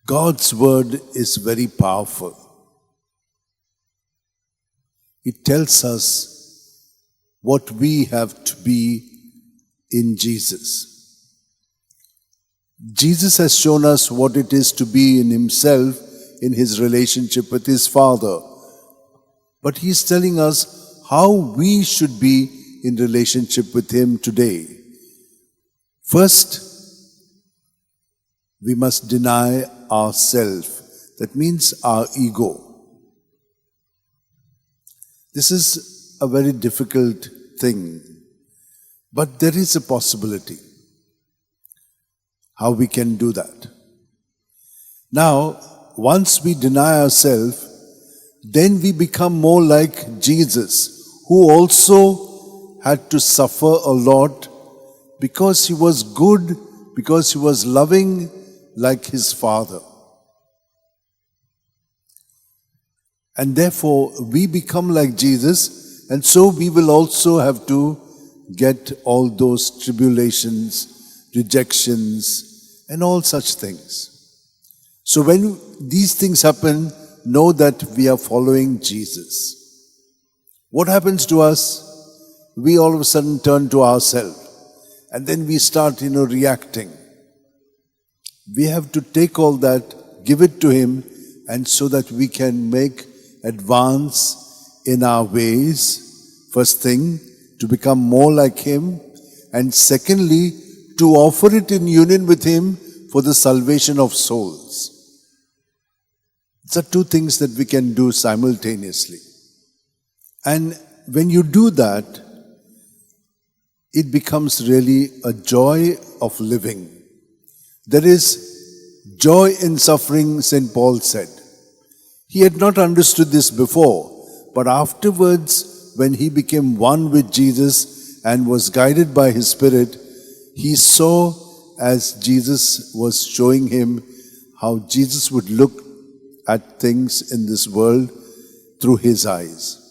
God's word is very powerful. It tells us what we have to be in Jesus. Jesus has shown us what it is to be in himself, in his relationship with his Father. But he's telling us how we should be in relationship with him today. First, we must deny ourselves. That means our ego. This is a very difficult thing, but there is a possibility how we can do that. Now, once we deny ourselves, then we become more like Jesus, who also had to suffer a lot because he was good, because he was loving like his Father. And therefore, we become like Jesus, and so we will also have to get all those tribulations, rejections, and all such things. So when these things happen, know that we are following Jesus. What happens to us? We all of a sudden turn to ourselves, and then we start, reacting. We have to take all that, give it to him, and so that we can make advance in our ways. First thing, to become more like him, and secondly, to offer it in union with him for the salvation of souls. These are two things that we can do simultaneously. And when you do that, it becomes really a joy of living. There is joy in suffering, St. Paul said. He had not understood this before, but afterwards, when he became one with Jesus and was guided by his Spirit, he saw, as Jesus was showing him, how Jesus would look at things in this world through his eyes.